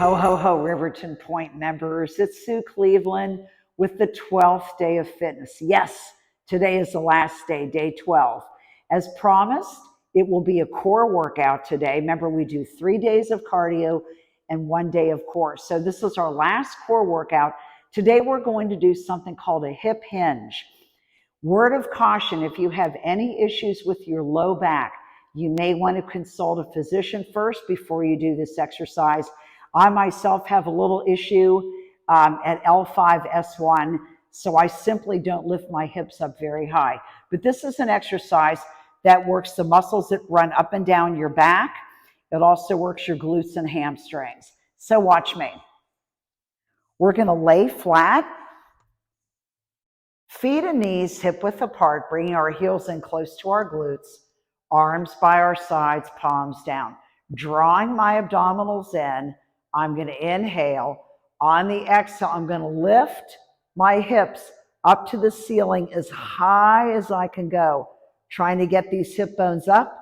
Ho, ho, ho, Riverton Point members. It's Sue Cleveland with the 12th day of fitness. Yes, today is the last day, day 12. As promised, it will be a core workout today. Remember, we do 3 days of cardio and 1 day of core. So this is our last core workout. Today, we're going to do something called a hip hinge. Word of caution, if you have any issues with your low back, you may want to consult a physician first before you do this exercise. I myself have a little issue at L5-S1, so I simply don't lift my hips up very high. But this is an exercise that works the muscles that run up and down your back. It also works your glutes and hamstrings. So watch me. We're going to lay flat, feet and knees hip width apart, bringing our heels in close to our glutes, arms by our sides, palms down. Drawing my abdominals in, I'm going to inhale. On the exhale, I'm going to lift my hips up to the ceiling as high as I can go, trying to get these hip bones up,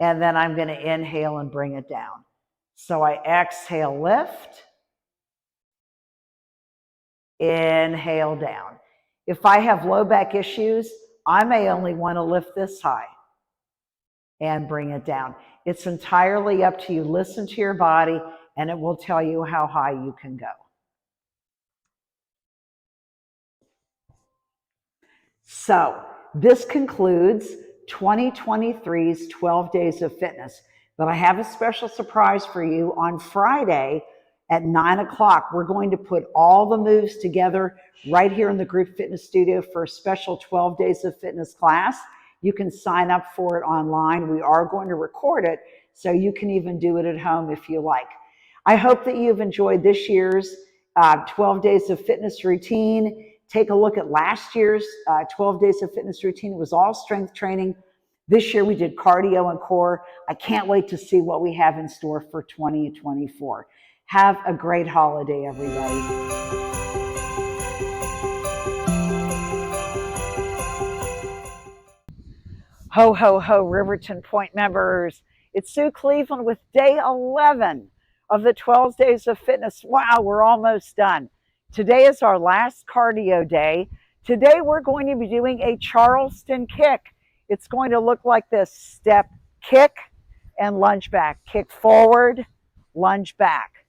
and then I'm going to inhale and bring it down. So I exhale, lift, inhale down. If I have low back issues, I may only want to lift this high and bring it down. It's entirely up to you. Listen to your body, and it will tell you how high you can go. So this concludes 2023's 12 Days of Fitness. But I have a special surprise for you. On Friday at 9 o'clock, we're going to put all the moves together right here in the Group Fitness Studio for a special 12 Days of Fitness class. You can sign up for it online. We are going to record it, so you can even do it at home if you like. I hope that you've enjoyed this year's 12 Days of Fitness routine. Take a look at last year's 12 Days of Fitness routine. It was all strength training. This year we did cardio and core. I can't wait to see what we have in store for 2024. Have a great holiday, everybody. Ho, ho, ho, Riverton Point members. It's Sue Cleveland with day 11 of the 12 Days of Fitness. Wow, we're almost done. Today is our last cardio day. Today we're going to be doing a Charleston kick. It's going to look like this: step, kick, and lunge back. Kick forward, lunge back.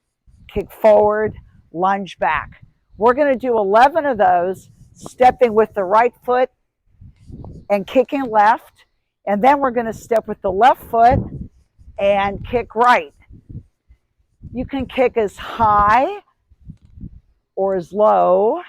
Kick forward, lunge back. We're going to do 11 of those, stepping with the right foot and kicking left. And then we're going to step with the left foot and kick right. You can kick as high or as low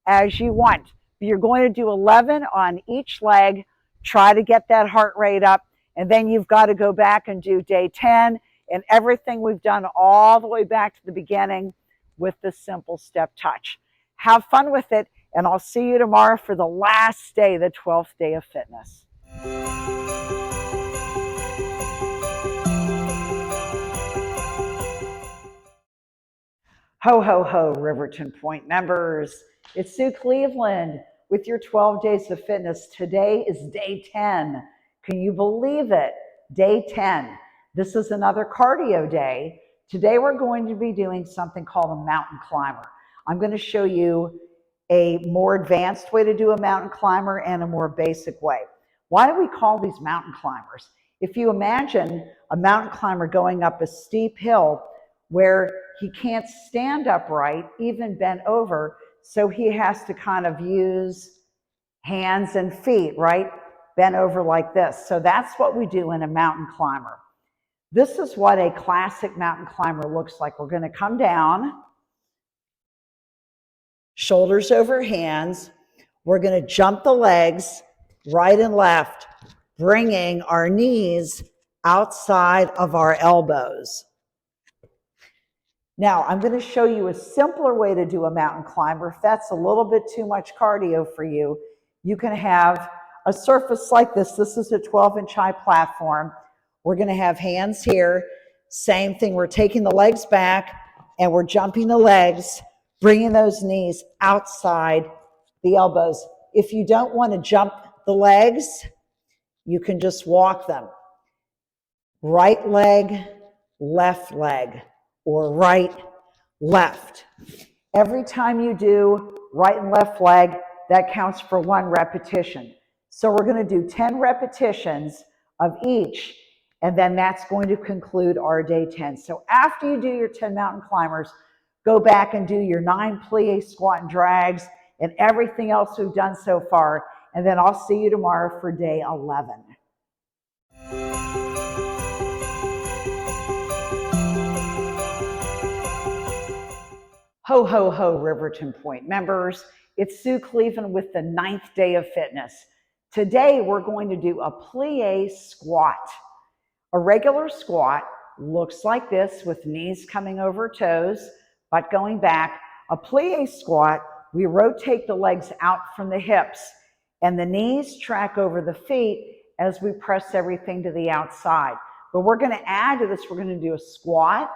as you want. You're going to do 11 on each leg. Try to get that heart rate up. And then you've got to go back and do day 10 and everything we've done all the way back to the beginning with the simple step touch. Have fun with it, and I'll see you tomorrow for the last day, the 12th day of fitness. Ho, ho, ho, Riverton Point members. It's Sue Cleveland with your 12 Days of Fitness. Today is day 10. Can you believe it? Day 10. This is another cardio day. Today we're going to be doing something called a mountain climber. I'm going to show you a more advanced way to do a mountain climber and a more basic way. Why do we call these mountain climbers? If you imagine a mountain climber going up a steep hill where he can't stand upright, even bent over, so he has to kind of use hands and feet, right? Bent over like this. So that's what we do in a mountain climber. This is what a classic mountain climber looks like. We're going to come down, shoulders over hands. We're going to jump the legs right and left, bringing our knees outside of our elbows. Now, I'm going to show you a simpler way to do a mountain climber. If that's a little bit too much cardio for you, you can have a surface like this. This is a 12-inch high platform. We're going to have hands here. Same thing. We're taking the legs back and we're jumping the legs, bringing those knees outside the elbows. If you don't want to jump the legs, you can just walk them. Right leg, left leg. or right, left. Every time you do right and left leg, that counts for 1 repetition. So we're going to do 10 repetitions of each, and then that's going to conclude our day 10. So after you do your 10 mountain climbers, go back and do your 9 plie, squat, and drags, and everything else we've done so far. And then I'll see you tomorrow for day 11. Ho, ho, ho, Riverton Point members. It's Sue Cleveland with the 9th day of fitness. Today, we're going to do a plie squat. A regular squat looks like this with knees coming over toes, butt going back. A plie squat, we rotate the legs out from the hips and the knees track over the feet as we press everything to the outside. But we're going to add to this, we're going to do a squat,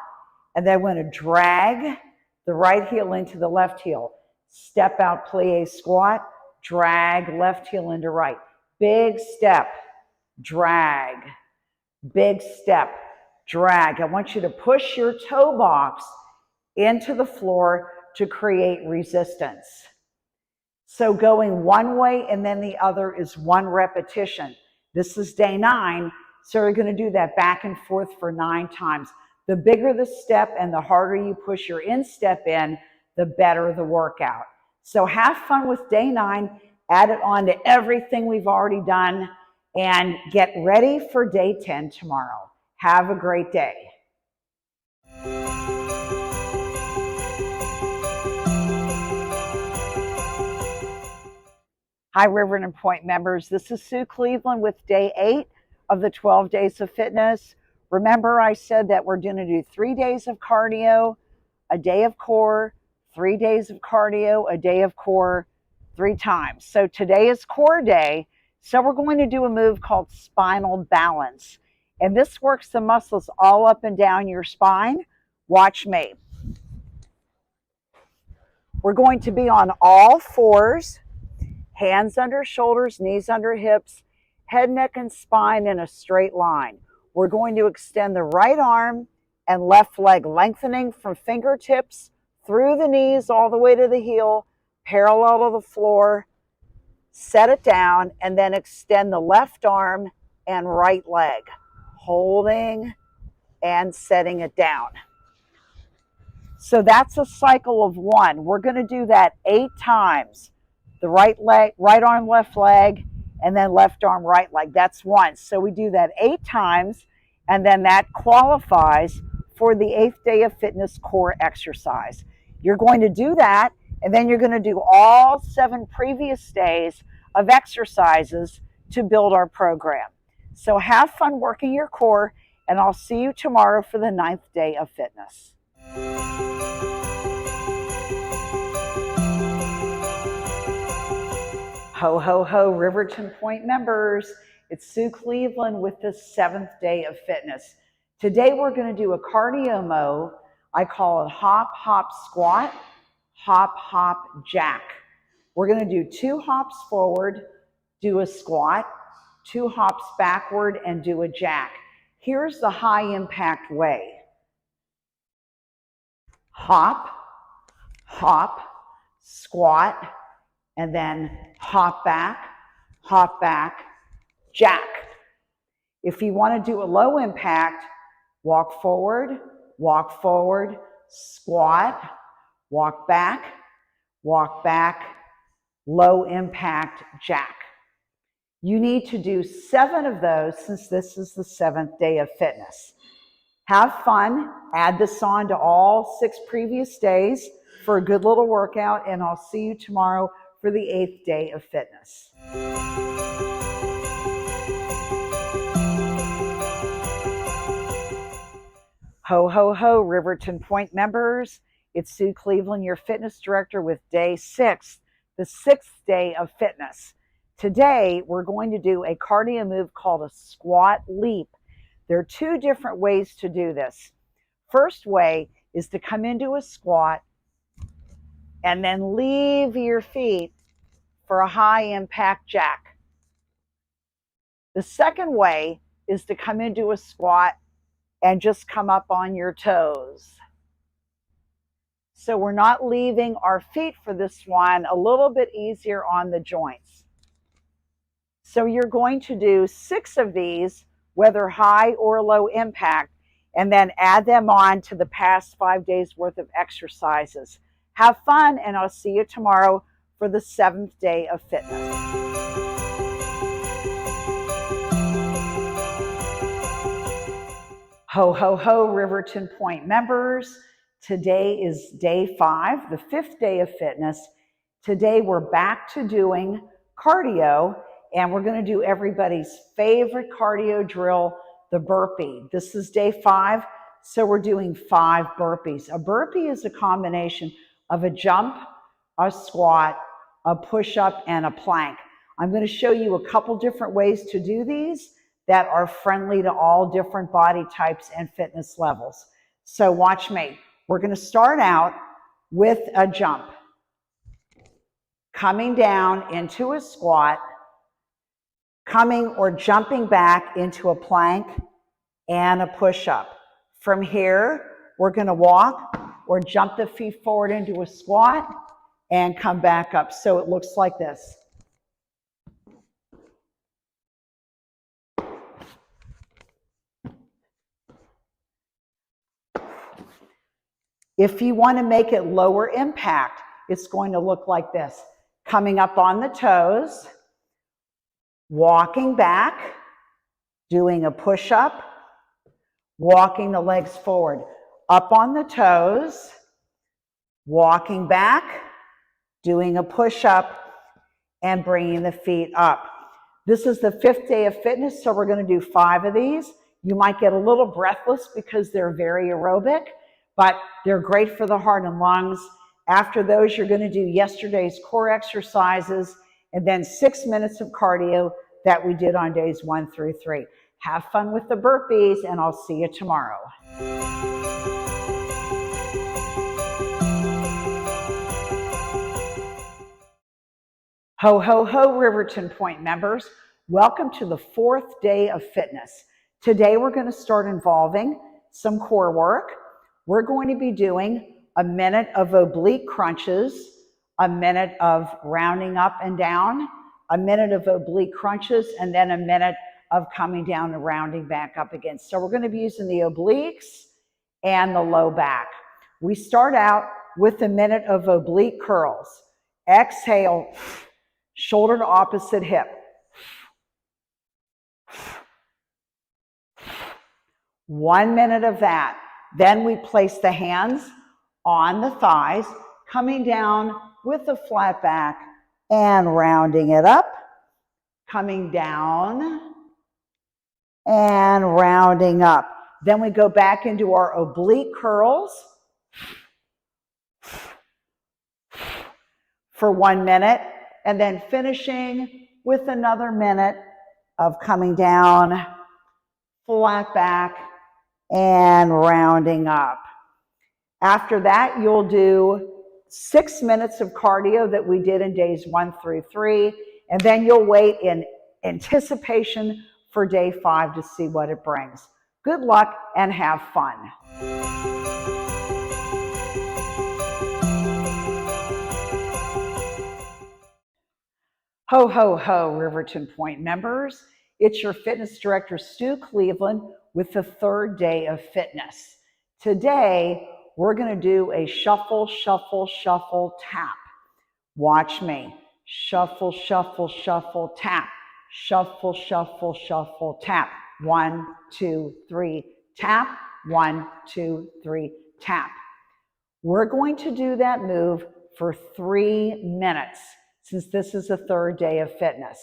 and then we're going to drag the right heel into the left heel. Step out, plie squat, drag left heel into right. Big step, drag, big step, drag. I want you to push your toe box into the floor to create resistance. So going one way and then the other is 1 repetition. This is day 9, so you're going to do that back and forth for 9 times. The bigger the step and the harder you push your instep in, the better the workout. So have fun with day 9, add it on to everything we've already done, and get ready for day 10 tomorrow. Have a great day. Hi, Riverton Point members. This is Sue Cleveland with day 8 of the 12 days of fitness. Remember, I said that we're going to do 3 days of cardio, a day of core, 3 days of cardio, a day of core, 3 times. So today is core day. So we're going to do a move called spinal balance. And this works the muscles all up and down your spine. Watch me. We're going to be on all fours. Hands under shoulders, knees under hips, head, neck, and spine in a straight line. We're going to extend the right arm and left leg, lengthening from fingertips through the knees all the way to the heel, parallel to the floor. Set it down, and then extend the left arm and right leg, holding and setting it down. So that's a cycle of 1. We're going to do that 8 times. The right leg, right arm, left leg, and then left arm, right leg. That's 1. So we do that 8 times, and then that qualifies for the 8th day of fitness core exercise. You're going to do that, and then you're going to do all 7 previous days of exercises to build our program. So have fun working your core, and I'll see you tomorrow for the 9th day of fitness. Ho, ho, ho, Riverton Point members. It's Sue Cleveland with the 7th day of fitness. Today we're going to do a cardio mode. I call it hop, hop, squat, hop, hop, jack. We're going to do 2 hops forward, do a squat, 2 hops backward, and do a jack. Here's the high impact way. Hop, hop, squat, and then hop back, jack. If you want to do a low impact, walk forward, squat, walk back, low impact jack. You need to do 7 of those since this is the 7th day of fitness. Have fun, add this on to all 6 previous days for a good little workout, and I'll see you tomorrow for the 8th day of fitness. Ho, ho, ho, Riverton Point members. It's Sue Cleveland, your fitness director with day 6, the 6th day of fitness. Today, we're going to do a cardio move called a squat leap. There are 2 different ways to do this. First way is to come into a squat and then leave your feet for a high impact jack. The second way is to come into a squat and just come up on your toes. So we're not leaving our feet for this one, a little bit easier on the joints. So you're going to do 6 of these, whether high or low impact, and then add them on to the past 5 days worth of exercises. Have fun, and I'll see you tomorrow for the 7th day of fitness. Ho, ho, ho, Riverton Point members. Today is day 5, the 5th day of fitness. Today we're back to doing cardio, and we're going to do everybody's favorite cardio drill, the burpee. This is day 5, so we're doing 5 burpees. A burpee is a combination of a jump, a squat, a push-up, and a plank. I'm going to show you a couple different ways to do these that are friendly to all different body types and fitness levels. So watch me. We're going to start out with a jump. Coming down into a squat, coming or jumping back into a plank and a push-up. From here, we're going to walk or jump the feet forward into a squat and come back up. So it looks like this. If you want to make it lower impact, it's going to look like this. Coming up on the toes, walking back, doing a push-up, walking the legs forward. Up on the toes, walking back, doing a push-up, and bringing the feet up. This is the 5th day of fitness, so we're going to do 5 of these. You might get a little breathless because they're very aerobic, but they're great for the heart and lungs. After those, you're going to do yesterday's core exercises and then 6 minutes of cardio that we did on days 1 through 3. Have fun with the burpees, and I'll see you tomorrow. Ho, ho, ho, Riverton Point members. Welcome to the 4th day of fitness. Today, we're going to start involving some core work. We're going to be doing a minute of oblique crunches, a minute of rounding up and down, a minute of oblique crunches, and then a minute of coming down and rounding back up again. So we're going to be using the obliques and the low back. We start out with a minute of oblique curls. Exhale, shoulder to opposite hip. 1 minute of that. Then we place the hands on the thighs, coming down with a flat back and rounding it up, coming down and rounding up. Then we go back into our oblique curls for 1 minute, and then finishing with another minute of coming down, flat back, and rounding up. After that, you'll do 6 minutes of cardio that we did in days 1 through 3, and then you'll wait in anticipation for day 5 to see what it brings. Good luck and have fun. Ho, ho, ho, Riverton Point members. It's your fitness director, Stu Cleveland, with the 3rd day of fitness. Today, we're going to do a shuffle, shuffle, shuffle, tap. Watch me. Shuffle, shuffle, shuffle, tap. Shuffle, shuffle, shuffle, tap. 1, 2, 3, tap. 1, 2, 3, tap. We're going to do that move for 3 minutes, since this is the 3rd day of fitness.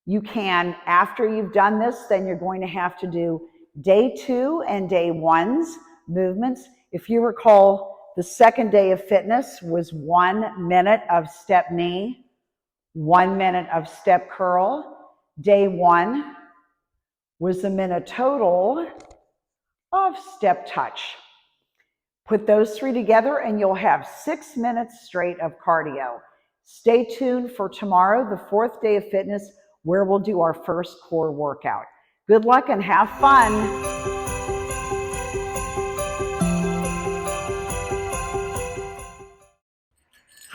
You can, after you've done this, then you're going to have to do day 2 and day 1's movements. If you recall, the 2nd day of fitness was 1 minute of step knee, 1 minute of step curl. Day 1 was a minute total of step touch. Put those 3 together and you'll have 6 minutes straight of cardio. Stay tuned for tomorrow, the 4th day of fitness, where we'll do our first core workout. Good luck and have fun.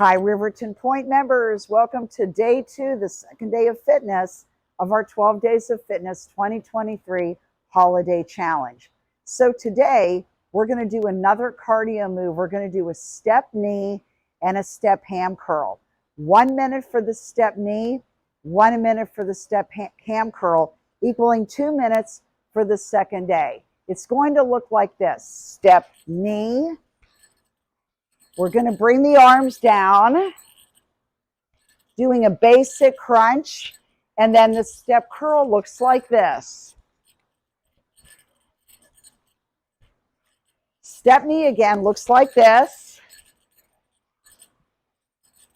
Hi, Riverton Point members. Welcome to day 2, the second day of fitness of our 12 Days of Fitness 2023 Holiday Challenge. So today, we're going to do another cardio move. We're going to do a step knee and a step ham curl. 1 minute for the step knee, 1 minute for the step ham curl, equaling 2 minutes for the second day. It's going to look like this. Step knee. We're going to bring the arms down, doing a basic crunch, and then the step curl looks like this. Step knee again looks like this.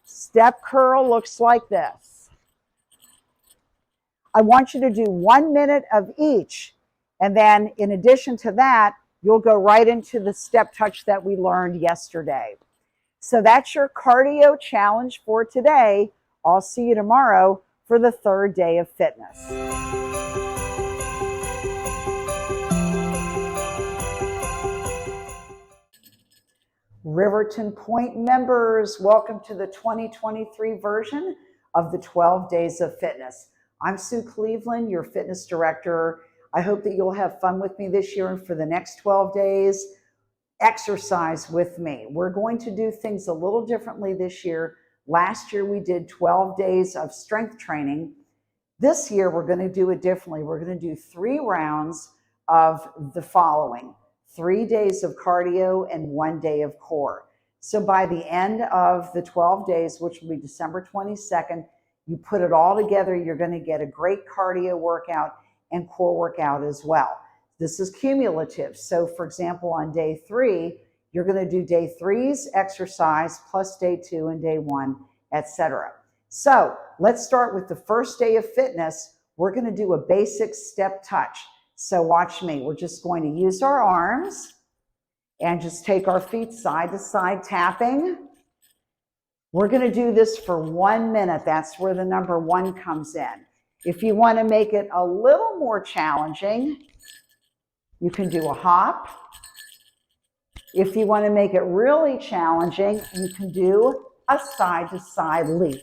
Step curl looks like this. I want you to do 1 minute of each, and then in addition to that, you'll go right into the step touch that we learned yesterday. So that's your cardio challenge for today. I'll see you tomorrow for the third day of fitness. Riverton Point members, welcome to the 2023 version of the 12 Days of Fitness. I'm Sue Cleveland, your fitness director. I hope that you'll have fun with me this year and for the next 12 days. Exercise with me. We're going to do things a little differently this year. Last year we did 12 days of strength training. This year we're going to do it differently. We're going to do 3 rounds of the following: 3 days of cardio and 1 day of core. So by the end of the 12 days, which will be December 22nd, you put it all together, you're going to get a great cardio workout and core workout as well. This is cumulative. So for example, on day 3, you're going to do day 3's exercise plus day 2 and day 1, etc. So let's start with the first day of fitness. We're going to do a basic step touch. So watch me. We're just going to use our arms and just take our feet side to side tapping. We're going to do this for 1 minute. That's where the number 1 comes in. If you want to make it a little more challenging, you can do a hop. If you want to make it really challenging, you can do a side-to-side leap.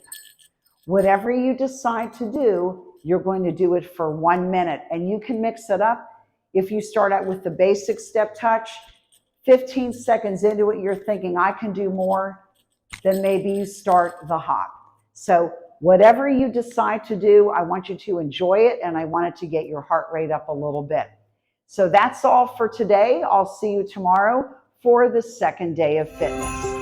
Whatever you decide to do, you're going to do it for 1 minute. And you can mix it up. If you start out with the basic step touch, 15 seconds into it, you're thinking, I can do more, then maybe you start the hop. So whatever you decide to do, I want you to enjoy it, and I want it to get your heart rate up a little bit. So that's all for today. I'll see you tomorrow for the second day of fitness.